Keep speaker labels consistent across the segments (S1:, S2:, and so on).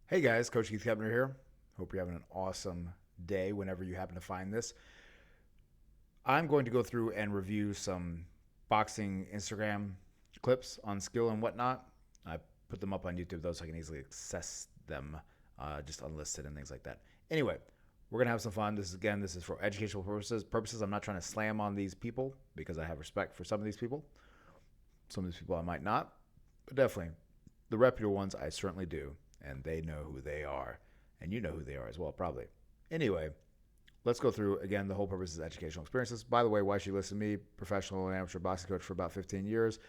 S1: Hey guys, Coach Keith Keppner here. Hope you're having an awesome day whenever you happen to find this. I'm going to go through and review some boxing Instagram clips on skill and whatnot. I put them up on YouTube though, so I can easily access them, just unlisted and things like that. Anyway, we're gonna have some fun. This is for educational purposes. I'm not trying to slam on these people because I have respect for some of these people. Some of these people I might not, but definitely the reputable ones I certainly do, and they know who they are, and you know who they are as well, probably. Anyway, let's go through again. The whole purpose is educational experiences. By the way, why should you listen to me? Professional and amateur boxing coach for about 15 years.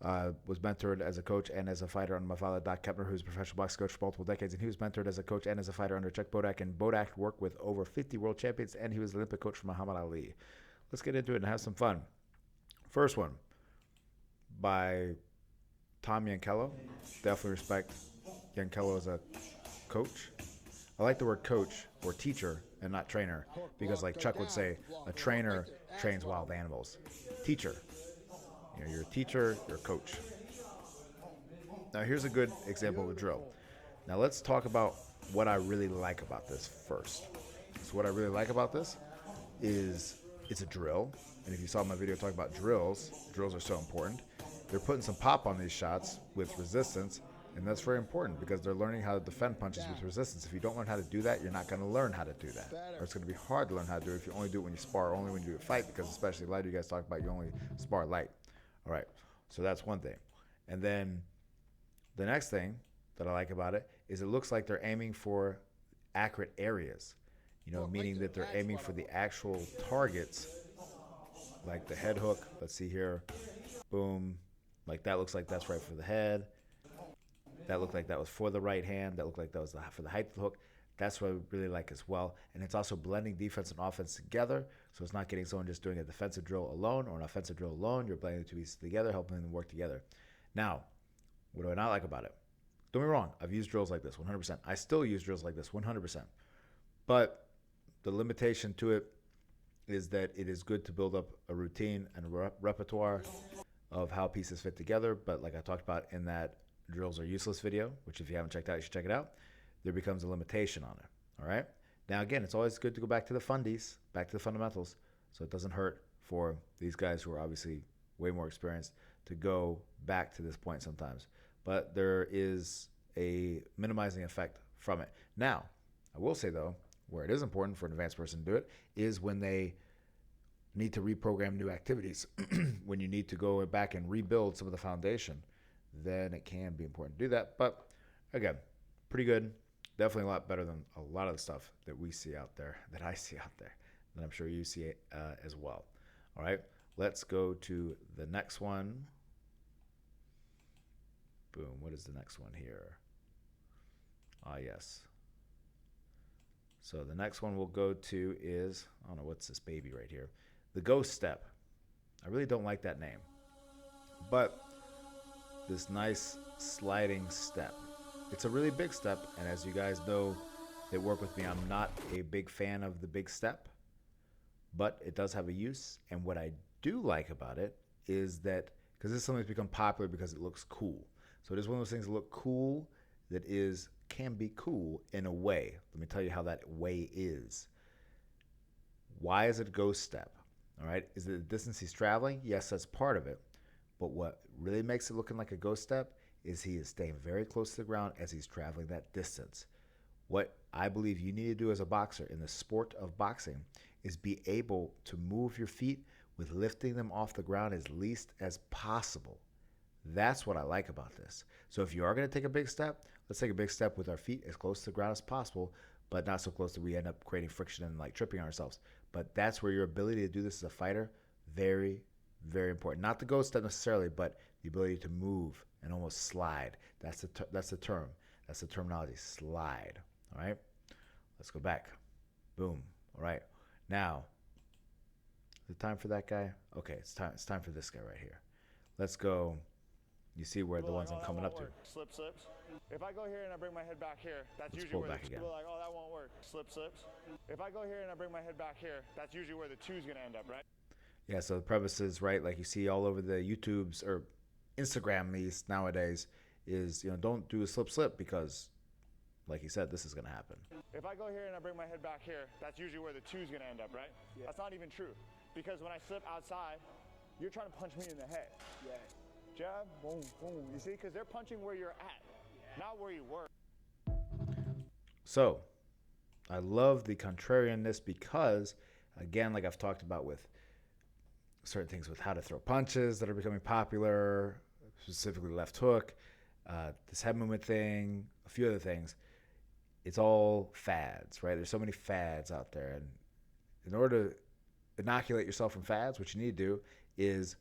S1: Was mentored as a coach and as a fighter under my father, Doc Keppner, who's a professional boxing coach for multiple decades, and he was mentored as a coach and as a fighter under Chuck Bodak, and Bodak worked with over 50 world champions, and he was the Olympic coach for Muhammad Ali. Let's get into it and have some fun. First one by Tom Yankello. Definitely respect Yankello as a coach. I like the word coach or teacher and not trainer because, like Chuck would say, a trainer trains wild animals. Teacher. You're a teacher, you're a coach. Now, here's a good example of a drill. Now, let's talk about what I really like about this first. So, what I really like about this is it's a drill. And if you saw my video talking about drills are so important. They're putting some pop on these shots with resistance, and that's very important because they're learning how to defend punches with resistance. If you don't learn how to do that, you're not going to learn how to do that. Or it's going to be hard to learn how to do it if you only do it when you spar, only when you do it fight, because especially light, you guys talk about you only spar light. All right, so that's one thing. And then the next thing that I like about it is it looks like they're aiming for accurate areas, meaning that they're aiming for the actual targets, like the head hook. Let's see here. Boom. Like that looks like that's right for the head. That looked like that was for the right hand. That looked like that was for the height of the hook. That's what I really like as well. And it's also blending defense and offense together. So it's not getting someone just doing a defensive drill alone or an offensive drill alone. You're blending the two pieces together, helping them work together. Now, what do I not like about it? Don't get me wrong. I've used drills like this 100%. I still use drills like this 100%. But the limitation to it is that it is good to build up a routine and a repertoire of how pieces fit together. But like I talked about in that drills are useless video, which if you haven't checked out, you should check it out. There becomes a limitation on it. All right. Now, again, it's always good to go back to the fundies, back to the fundamentals, so it doesn't hurt for these guys who are obviously way more experienced to go back to this point sometimes. But there is a minimizing effect from it. Now, I will say, though, where it is important for an advanced person to do it is when they need to reprogram new activities. When you need to go back and rebuild some of the foundation, then it can be important to do that. But again, pretty good. Definitely a lot better than a lot of the stuff that we see out there, that I see out there, that I'm sure you see as well. All right, let's go to the next one. Boom. What is the next one here? Ah, yes. So the next one we'll go to is, I don't know, what's this baby right here? The ghost step. I really don't like that name. But this nice sliding step. It's a really big step, and as you guys know that work with me, I'm not a big fan of the big step, but it does have a use. And what I do like about it is that, because this is something that's become popular because it looks cool. So it is one of those things that look cool that can be cool in a way. Let me tell you how that way is. Why is it a ghost step? All right. Is it the distance he's traveling? Yes, that's part of it. But what really makes it looking like a ghost step is he is staying very close to the ground as he's traveling that distance. What I believe you need to do as a boxer in the sport of boxing is be able to move your feet with lifting them off the ground as least as possible. That's what I like about this. So if you are going to take a big step, let's take a big step with our feet as close to the ground as possible, but not so close that we end up creating friction and like tripping ourselves. But that's where your ability to do this as a fighter, very, very important. Not the ghost step necessarily, but the ability to move and almost slide. That's the term. That's the terminology. Slide. All right. Let's go back. Boom. All right. Now, is it time for that guy? Okay, it's time. It's time for this guy right here. Let's go. You see where the ones I'm coming up to.
S2: Slip slips. If I go here and I bring my head back here, that's
S1: Let's
S2: usually
S1: pull
S2: where
S1: back
S2: the
S1: again.
S2: people are like, oh, that won't work. Slip slips. If I go here and I bring my head back here, that's usually where the two's gonna end up, right?
S1: Yeah. So the premise is right, like you see all over the YouTubes or Instagram these nowadays, is don't do a slip because like he said, this is going to happen.
S2: If I go here and I bring my head back here, that's usually where the 2's gonna end up, right? Yeah. That's not even true. Because when I slip outside, you're trying to punch me in the head. Yeah. Jab, boom, boom. You see, because they're punching where you're at, not where you were.
S1: So, I love the contrarianness because, again, like I've talked about with certain things with how to throw punches that are becoming popular, specifically left hook, this head movement thing, a few other things. It's all fads, right? There's so many fads out there. And in order to inoculate yourself from fads, what you need to do is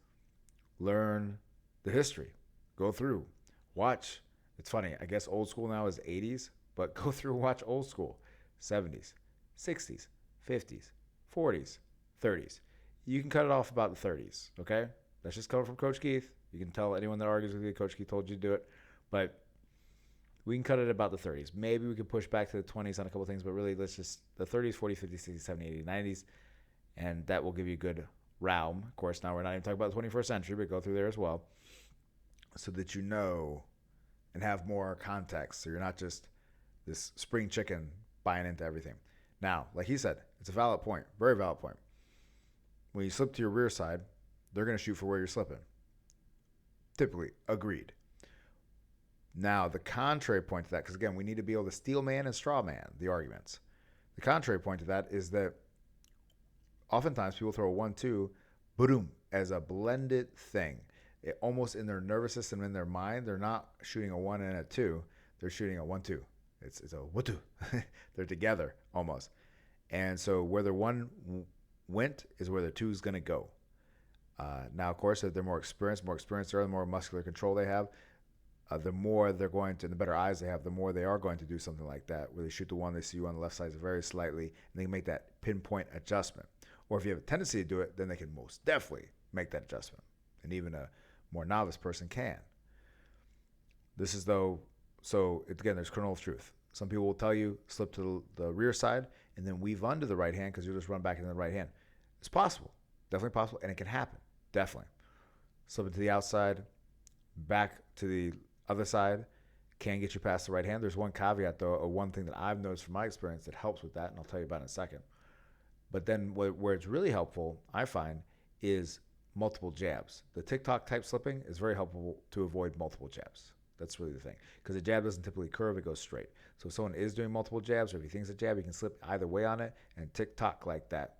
S1: learn the history. Go through. Watch. It's funny. I guess old school now is 80s, but go through and watch old school. 70s, 60s, 50s, 40s, 30s. You can cut it off about the 30s, okay? That's just coming from Coach Keith. You can tell anyone that argues with you, Coach Keith told you to do it. But we can cut it about the 30s. Maybe we could push back to the 20s on a couple of things, but really let's just the 30s, 40s, 50s, 60s, 70s, 80s, 90s, and that will give you a good realm. Of course, now we're not even talking about the 21st century, but go through there as well so that you know and have more context so you're not just this spring chicken buying into everything. Now, like he said, it's a valid point, very valid point. When you slip to your rear side, they're going to shoot for where you're slipping. Typically, agreed. Now, the contrary point to that, because again, we need to be able to steel man and straw man the arguments. The contrary point to that is that oftentimes people throw a 1-2, boom, as a blended thing. Almost in their nervous system, in their mind, they're not shooting a 1 and a 2. They're shooting a 1-2. It's a 1-2. They're together almost. And so where the 1 went is where the 2 is going to go. Now, of course, if they're more experienced they are, the more muscular control they have, the more they're going to, the better eyes they have, the more they are going to do something like that, where they shoot the 1, they see you on the left side very slightly, and they can make that pinpoint adjustment. Or if you have a tendency to do it, then they can most definitely make that adjustment. And even a more novice person can. This is though, so again, there's kernel of truth. Some people will tell you, slip to the rear side and then weave onto the right hand because you'll just run back into the right hand. It's possible. Definitely possible, and it can happen. Definitely. Slip it to the outside, back to the other side, can get you past the right hand. There's one caveat, though, or one thing that I've noticed from my experience that helps with that, and I'll tell you about it in a second. But then where it's really helpful, I find, is multiple jabs. The TikTok type slipping is very helpful to avoid multiple jabs. That's really the thing. Because the jab doesn't typically curve, it goes straight. So if someone is doing multiple jabs, or if he thinks a jab, he can slip either way on it and TikTok like that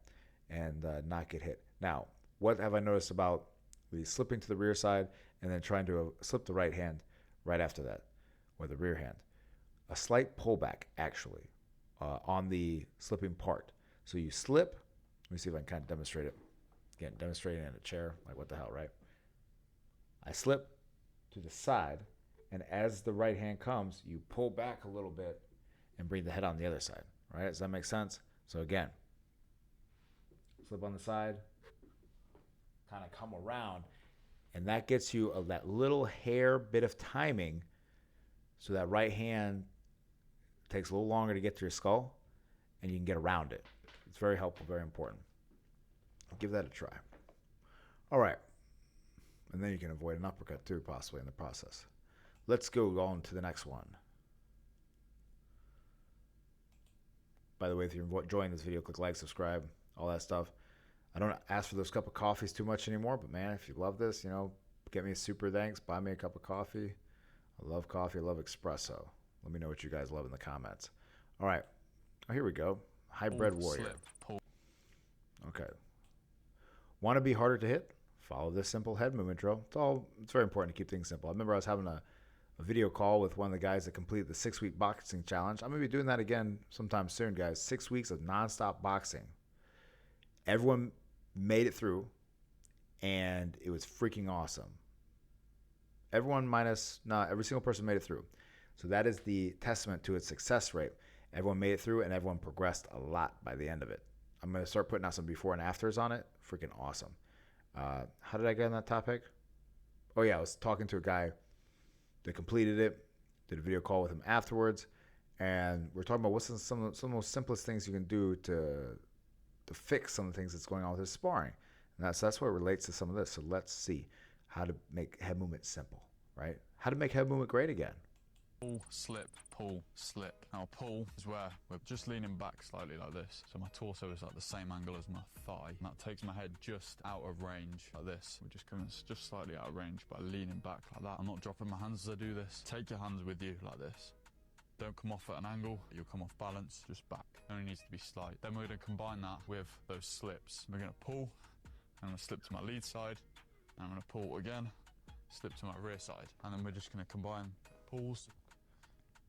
S1: and not get hit. Now, what have I noticed about the slipping to the rear side and then trying to slip the right hand right after that, or the rear hand? A slight pullback, actually, on the slipping part. So you slip. Let me see if I can kind of demonstrate it. Again, demonstrating in a chair, like what the hell, right? I slip to the side, and as the right hand comes, you pull back a little bit and bring the head on the other side, right? Does that make sense? So again, slip on the side, kind of come around, and that gets you that little hair bit of timing so that right hand takes a little longer to get to your skull, and you can get around it. It's very helpful, very important. Give that a try. All right. And then you can avoid an uppercut too, possibly in the process. Let's go on to the next one. By the way, if you're enjoying this video, click like, subscribe, all that stuff. I don't ask for those cup of coffees too much anymore, but man, if you love this, get me a super thanks. Buy me a cup of coffee. I love coffee. I love espresso. Let me know what you guys love in the comments. All right. Oh, here we go. Hybrid warrior. Okay. Want to be harder to hit? Follow this simple head movement drill. It's very important to keep things simple. I remember I was having a video call with one of the guys that completed the 6-week boxing challenge. I'm going to be doing that again sometime soon, guys. 6 weeks of nonstop boxing. Everyone made it through, and it was freaking awesome. Every single person made it through. So that is the testament to its success rate. Everyone made it through, and everyone progressed a lot by the end of it. I'm going to start putting out some before and afters on it. Freaking awesome. How did I get on that topic? Oh, yeah, I was talking to a guy that completed it, did a video call with him afterwards, and we're talking about what's some of the most simplest things you can do to fix some of the things that's going on with his sparring. And that's what relates to some of this. So let's see how to make head movement simple, right? How to make head movement great again.
S3: Pull, slip, pull, slip. Now pull is where we're just leaning back slightly like this. So my torso is like the same angle as my thigh. And that takes my head just out of range like this. We're just coming just slightly out of range by leaning back like that. I'm not dropping my hands as I do this. Take your hands with you like this. Don't come off at an angle, you'll come off balance, just back. Only needs to be slight. Then we're gonna combine that with those slips. We're gonna pull, I'm gonna slip to my lead side, and I'm gonna pull again, slip to my rear side. And then we're just gonna combine pulls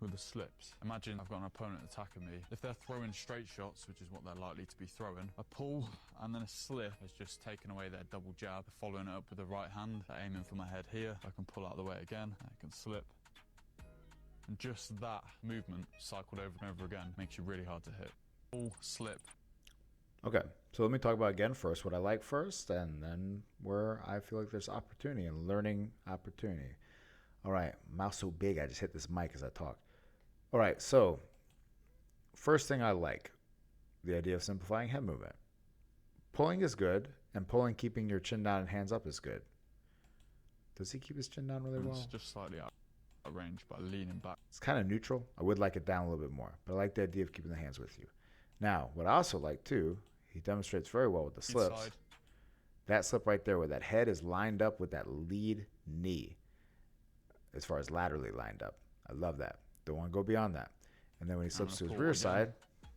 S3: with the slips. Imagine I've got an opponent attacking me. If they're throwing straight shots, which is what they're likely to be throwing, a pull and then a slip has just taken away their double jab, following it up with the right hand, aiming for my head here. I can pull out of the way again, I can slip. And just that movement, cycled over and over again, makes you really hard to hit. Pull, slip.
S1: Okay, so let me talk about again first what I like first, and then where I feel like there's opportunity and learning opportunity. All right, mouth so big I just hit this mic as I talk. All right, so first thing I like, the idea of simplifying head movement. Pulling is good, and pulling keeping your chin down and hands up is good. Does he keep his chin down really well?
S3: It's just slightly out of range by leaning back.
S1: It's kind of neutral. I would like it down a little bit more, but I like the idea of keeping the hands with you. Now, what I also like too, he demonstrates very well with the slips.
S3: Inside.
S1: That slip right there where that head is lined up with that lead knee, as far as laterally lined up. I love that. Don't want to go beyond that. And then when he slips to his rear side,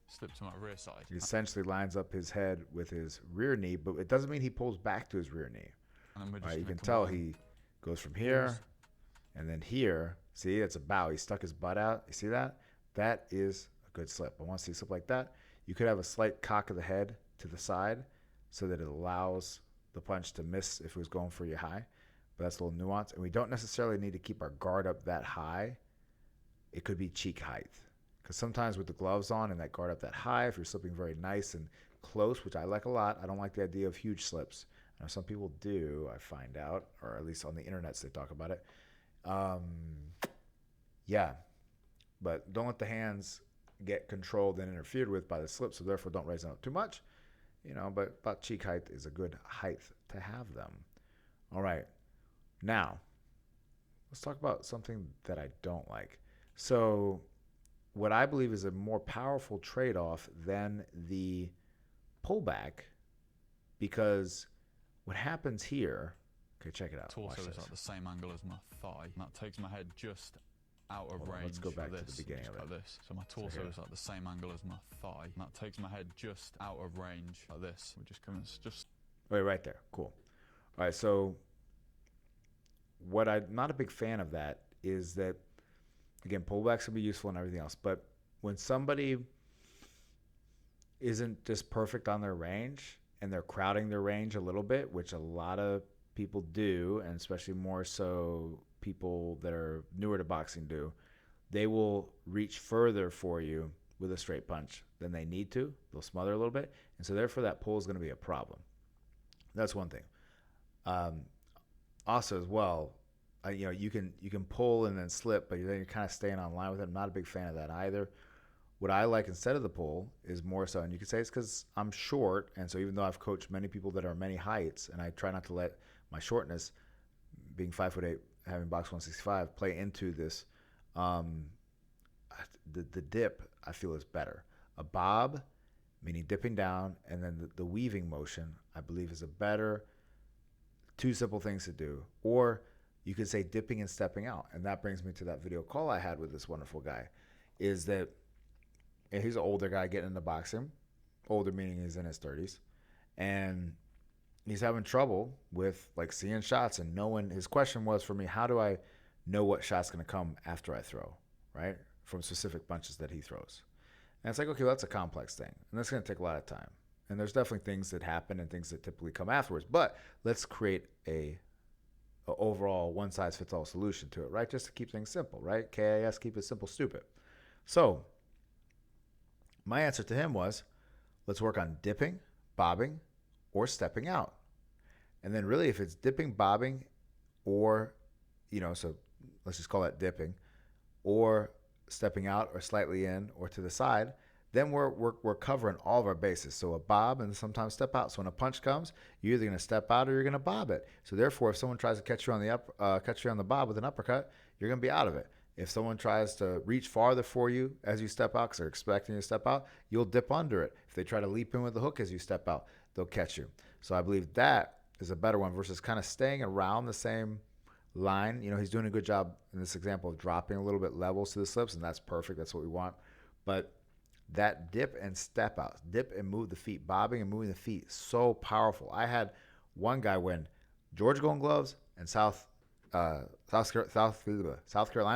S3: slip to my rear side.
S1: He essentially lines up his head with his rear knee, but it doesn't mean he pulls back to his rear knee.
S3: And then we're just
S1: right, you can tell he goes from here and then here. See, it's a bow. He stuck his butt out. You see that? That is a good slip. I want to see a slip like that. You could have a slight cock of the head to the side so that it allows the punch to miss if it was going for you high. But that's a little nuance. And we don't necessarily need to keep our guard up that high. It could be cheek height. Because sometimes with the gloves on and that guard up that high, if you're slipping very nice and close, which I like a lot, I don't like the idea of huge slips. I know some people do, I find out, or at least on the internet they talk about it. Yeah, but don't let the hands get controlled and interfered with by the slip, so therefore don't raise them up too much. But about cheek height is a good height to have them. All right, now let's talk about something that I don't like. So what I believe is a more powerful trade-off than the pullback, because what happens here, okay, check it out.
S3: Torso is at the same angle as my thigh. And that takes my head just out of range.
S1: Let's go back
S3: like
S1: to
S3: this,
S1: the beginning of it.
S3: like this. So my torso is at the same angle as my thigh. And that takes my head just out of range like this. We're just coming, just.
S1: Wait, right there. Cool. All right, so what I'm not a big fan of that is that, again, pullbacks can be useful and everything else, but when somebody isn't just perfect on their range and they're crowding their range a little bit, which a lot of people do, and especially more so people that are newer to boxing do, they will reach further for you with a straight punch than they need to. They'll smother a little bit, and so therefore that pull is going to be a problem. That's one thing. Also, as well, you can pull and then slip, but then you're kind of staying on line with it. I'm not a big fan of that either. What I like instead of the pull is more so, and you could say it's because I'm short, and so even though I've coached many people that are many heights, and I try not to let my shortness, being 5'8", having boxed 165, play into this, the dip I feel is better. A bob, meaning dipping down, and then the weaving motion, I believe is a better, two simple things to do. Or you could say dipping and stepping out. And that brings me to that video call I had with this wonderful guy, is that he's an older guy getting into boxing, older meaning he's in his 30s, and he's having trouble with like seeing shots and knowing. His question was for me, how do I know what shot's going to come after I throw, right? From specific punches that he throws. And it's like, okay, well, that's a complex thing, and that's going to take a lot of time. And there's definitely things that happen and things that typically come afterwards, but let's create a overall one-size-fits-all solution to it, right? Just to keep things simple, right? KIS, keep it simple, stupid. So my answer to him was, let's work on dipping, bobbing, or stepping out. And then really if it's dipping, bobbing, or, so let's just call that dipping, or stepping out or slightly in or to the side, then we're covering all of our bases. So a bob and sometimes step out. So when a punch comes, you're either going to step out or you're going to bob it. So therefore, if someone tries to catch you on the bob with an uppercut, you're going to be out of it. If someone tries to reach farther for you as you step out because they're expecting you to step out, you'll dip under it. If they try to leap in with the hook as you step out, they'll catch you. So I believe that is a better one versus kind of staying around the same line. You know, he's doing a good job in this example of dropping a little bit levels to the slips, and that's perfect. That's what we want. But that dip and step out, dip and move the feet, bobbing and moving the feet, so powerful. I had one guy win Georgia Golden Gloves and South Carolina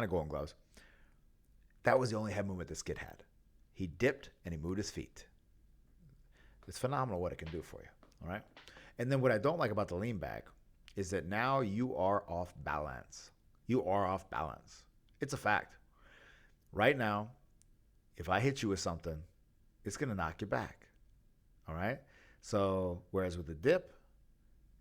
S1: Golden Gloves. That was the only head movement this kid had. He dipped and he moved his feet. It's phenomenal what it can do for you. All right. And then what I don't like about the lean back is that now you are off balance. You are off balance. It's a fact. Right now, if I hit you with something, it's going to knock you back. All right. So whereas with the dip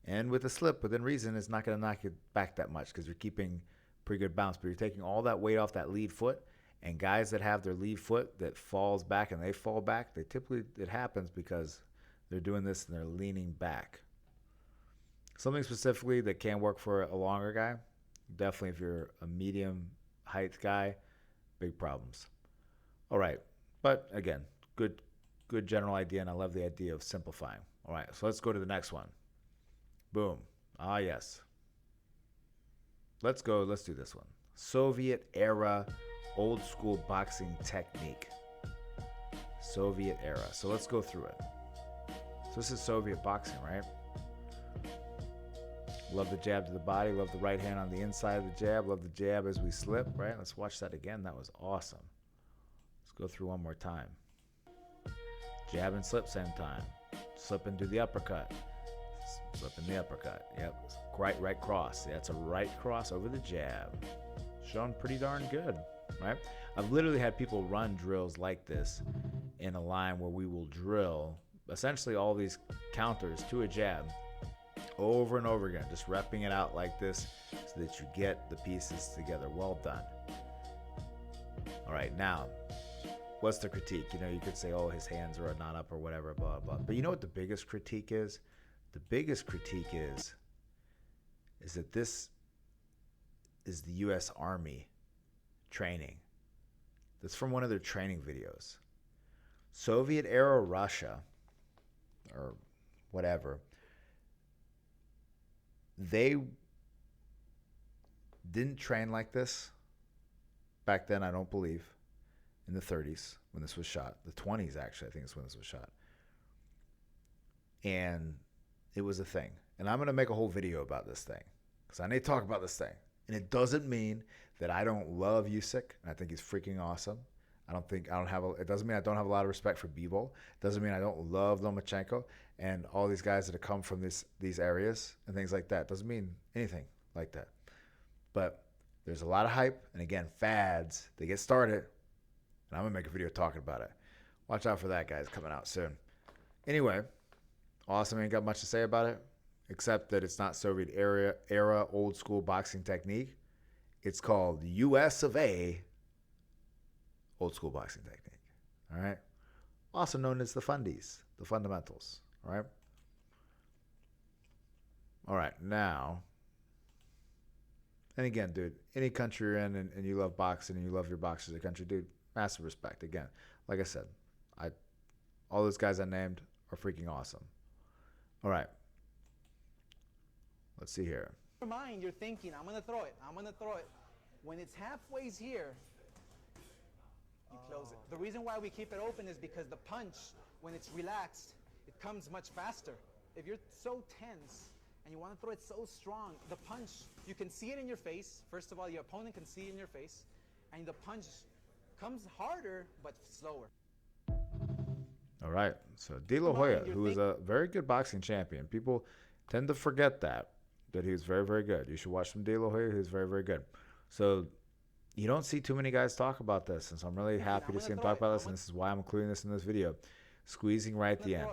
S1: and with the slip within reason, it's not going to knock you back that much because you're keeping pretty good bounce, but you're taking all that weight off that lead foot. And guys that have their lead foot that falls back and they fall back, they typically, it happens because they're doing this and they're leaning back. Something specifically that can work for a longer guy, definitely if you're a medium height guy, big problems. All right, but again, good general idea, and I love the idea of simplifying. All right, so let's go to the next one. Boom. Ah, yes. Let's do this one. Soviet era old school boxing technique. Soviet era. So let's go through it. So this is Soviet boxing, right? Love the jab to the body. Love the right hand on the inside of the jab. Love the jab as we slip, right? Let's watch that again. That was awesome. Let's go through one more time. Jab and slip same time. Slip into the uppercut. Slip in the uppercut. Yep. Right cross. That's a right cross over the jab. Shown pretty darn good, right? I've literally had people run drills like this in a line where we will drill essentially all these counters to a jab over and over again, just repping it out like this so that you get the pieces together. Well done. All right, now, what's the critique? You know, you could say, oh, his hands are not up or whatever, blah, blah. But you know what the biggest critique is? The biggest critique is that this is the U.S. Army training. That's from one of their training videos. Soviet-era Russia, or whatever, they didn't train like this back then, I don't believe, in the 30s when this was shot. The 20s, actually, I think is when this was shot. And it was a thing. And I'm going to make a whole video about this thing because I need to talk about this thing. And it doesn't mean that I don't love Usyk, and I think he's freaking awesome. It doesn't mean I don't have a lot of respect for Bivol. It doesn't mean I don't love Lomachenko and all these guys that have come from these areas and things like that. It doesn't mean anything like that. But there's a lot of hype, and again, fads, they get started, and I'm going to make a video talking about it. Watch out for that, guys, coming out soon. Anyway, awesome. Ain't got much to say about it, except that it's not Soviet era old school boxing technique. It's called US of A old school boxing technique. All right. Also known as the fundies, the fundamentals. All right. All right. Now, and again, dude, any country you're in and you love boxing and you love your boxers in the country, dude, massive respect. Again, like I said, all those guys I named are freaking awesome. All right. Let's see here.
S4: In your mind, you're thinking, I'm going to throw it. I'm going to throw it. When it's halfway here, you close it. The reason why we keep it open is because the punch, when it's relaxed, it comes much faster. If you're so tense and you want to throw it so strong, the punch, you can see it in your face. First of all, your opponent can see it in your face. And the punch comes harder, but slower.
S1: All right. So De La Hoya, who is a very good boxing champion. People tend to forget that he was very, very good. You should watch some De La Hoya. He was very, very good. So you don't see too many guys talk about this, and so I'm really happy to see him talk about this, and this is why I'm including this in this video. Squeezing right at the end.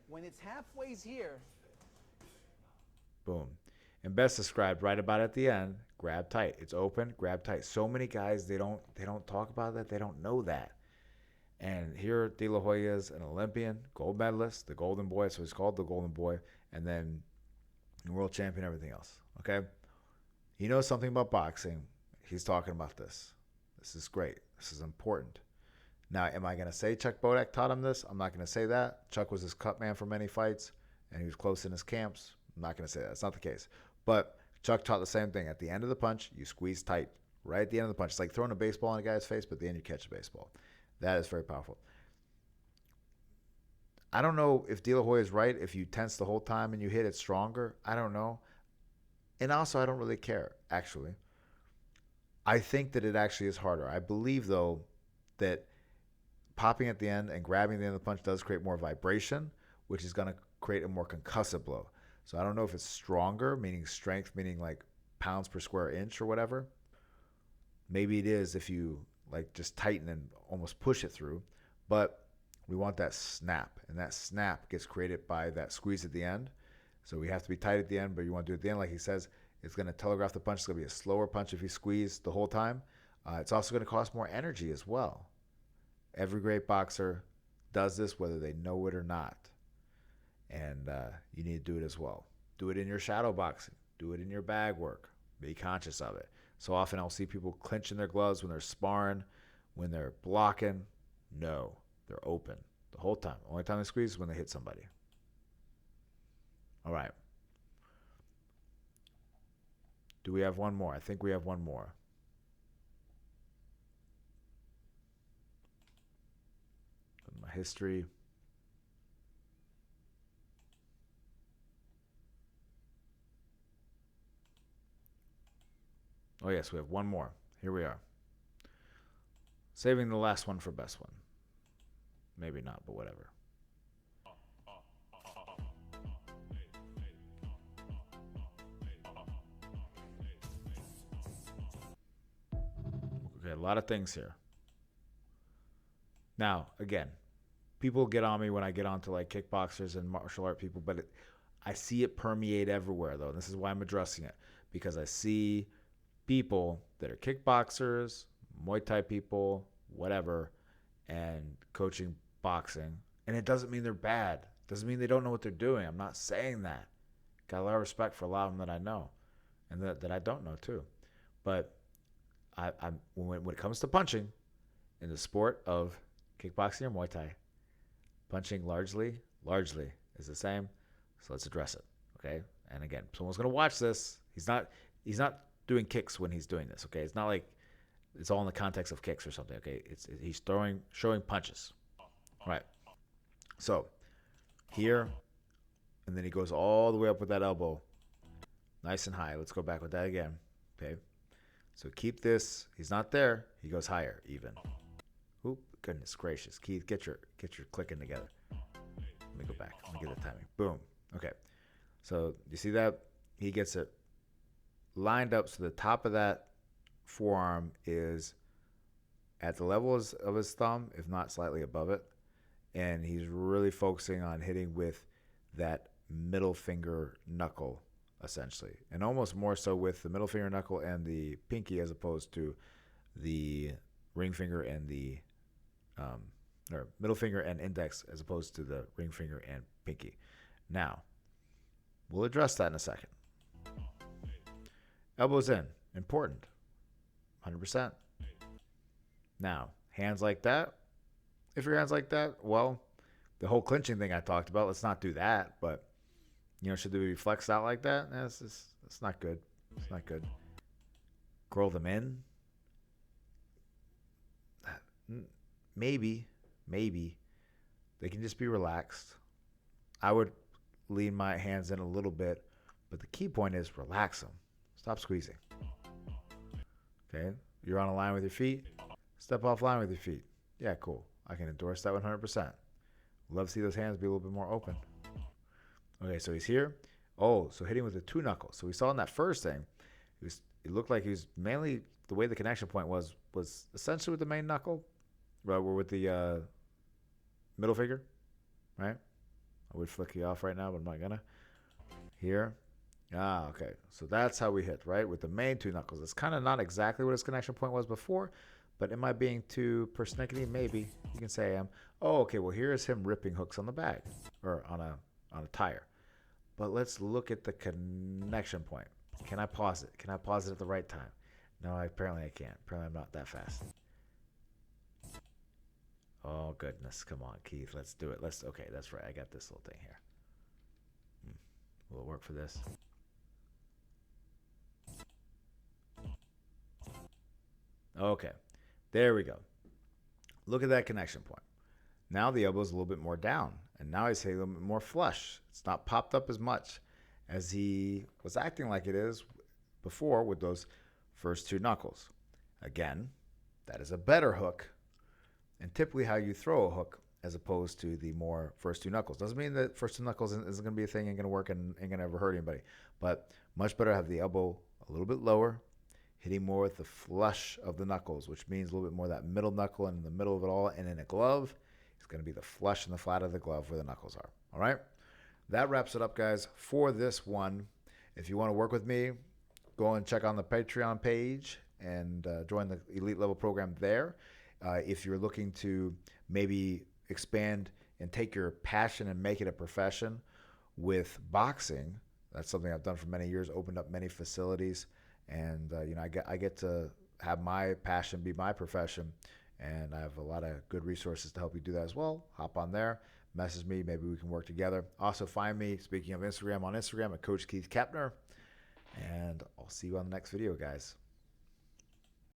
S4: When it's halfway here.
S1: Boom. And best described right about at the end, grab tight. It's open, grab tight. So many guys, they don't talk about that. They don't know that. And here De La Hoya is an Olympian, gold medalist, the Golden Boy, so he's called the Golden Boy, and then world champion, everything else. Okay? He knows something about boxing. He's talking about this. This is great. This is important. Now, am I going to say Chuck Bodak taught him this? I'm not going to say that. Chuck was his cut man for many fights, and he was close in his camps. I'm not going to say that. That's not the case. But Chuck taught the same thing. At the end of the punch, you squeeze tight. Right at the end of the punch. It's like throwing a baseball in a guy's face, but at the end you catch a baseball. That is very powerful. I don't know if De La Hoya is right. If you tense the whole time and you hit it stronger, I don't know. And also, I don't really care, actually. I think that it actually is harder. I believe, though, that popping at the end and grabbing the end of the punch does create more vibration, which is going to create a more concussive blow. So I don't know if it's stronger, meaning strength, meaning like pounds per square inch or whatever. Maybe it is if you like just tighten and almost push it through. But we want that snap, and that snap gets created by that squeeze at the end. So we have to be tight at the end, but you want to do it at the end. Like he says, it's going to telegraph the punch. It's going to be a slower punch if you squeeze the whole time. It's also going to cost more energy as well. Every great boxer does this, whether they know it or not. And you need to do it as well. Do it in your shadow boxing. Do it in your bag work. Be conscious of it. So often I'll see people clenching their gloves when they're sparring, when they're blocking. No, they're open the whole time. Only time they squeeze is when they hit somebody. All right. Do we have one more? I think we have one more. My history. Oh, yes, we have one more. Here we are. Saving the last one for best one. Maybe not, but whatever. Okay, a lot of things here. Now, again, people get on me when I get onto like kickboxers and martial art people, but I see it permeate everywhere, though. And this is why I'm addressing it, because I see people that are kickboxers, Muay Thai people, whatever, and coaching boxing. And it doesn't mean they're bad. It doesn't mean they don't know what they're doing. I'm not saying that. Got a lot of respect for a lot of them that I know and that I don't know too. But when it comes to punching in the sport of kickboxing or Muay Thai, punching largely is the same. So let's address it, okay? And again, someone's going to watch this. He's not doing kicks when he's doing this, okay? It's not like it's all in the context of kicks or something, okay? He's showing punches. All right. So here, and then he goes all the way up with that elbow, nice and high. Let's go back with that again, okay? So keep this. He's not there. He goes higher, even. Oop, goodness gracious. Keith, get your clicking together. Let me go back. Let me get the timing. Boom. Okay. So you see that? He gets it lined up so the top of that forearm is at the level of his thumb, if not slightly above it. And he's really focusing on hitting with that middle finger knuckle, essentially. And almost more so with the middle finger knuckle and the pinky as opposed to the ring finger and the or middle finger and index as opposed to the ring finger and pinky. Now, we'll address that in a second. Elbows in. Important. 100%. Now, hands like that. If your hands like that, well, the whole clinching thing I talked about, let's not do that. But, should they be flexed out like that? It's not good. It's not good. Curl them in. Maybe. They can just be relaxed. I would lean my hands in a little bit. But the key point is relax them. Stop squeezing. Okay? You're on a line with your feet. Step off line with your feet. Yeah, cool. I can endorse that 100%. Love to see those hands be a little bit more open. Okay, so he's here. Oh, so hitting with the two knuckles. So we saw in that first thing, it looked like he was mainly, the way the connection point was essentially with the main knuckle. Right, we're with the middle finger, right? I would flick you off right now, but I'm not gonna. Here. Okay. So that's how we hit, right? With the main two knuckles. It's kind of not exactly what his connection point was before, but am I being too persnickety? Maybe. You can say I am. Oh, okay. Well, here's him ripping hooks on the bag or on a tire. But let's look at the connection point. Can I pause it? Can I pause it at the right time? No, apparently I can't. Apparently I'm not that fast. Oh, goodness. Come on, Keith. Let's do it. Okay, that's right. I got this little thing here. Will it work for this? Okay. There we go. Look at that connection point. Now the elbow's a little bit more down, and now he's a little bit more flush. It's not popped up as much as he was acting like it is before with those first two knuckles. Again, that is a better hook, and typically how you throw a hook as opposed to the more first two knuckles. Doesn't mean that first two knuckles isn't going to be a thing, ain't going to work, and ain't going to ever hurt anybody. But much better to have the elbow a little bit lower, hitting more with the flush of the knuckles, which means a little bit more of that middle knuckle and in the middle of it all. And in a glove, it's going to be the flush and the flat of the glove where the knuckles are. All right? That wraps it up, guys, for this one. If you want to work with me, go and check on the Patreon page and join the elite level program there. If you're looking to maybe expand and take your passion and make it a profession with boxing, that's something I've done for many years, opened up many facilities. And, I get to have my passion be my profession, and I have a lot of good resources to help you do that as well. Hop on there, message me, maybe we can work together. Also find me, speaking of Instagram, on Instagram at Coach Keith Keppner, and I'll see you on the next video, guys.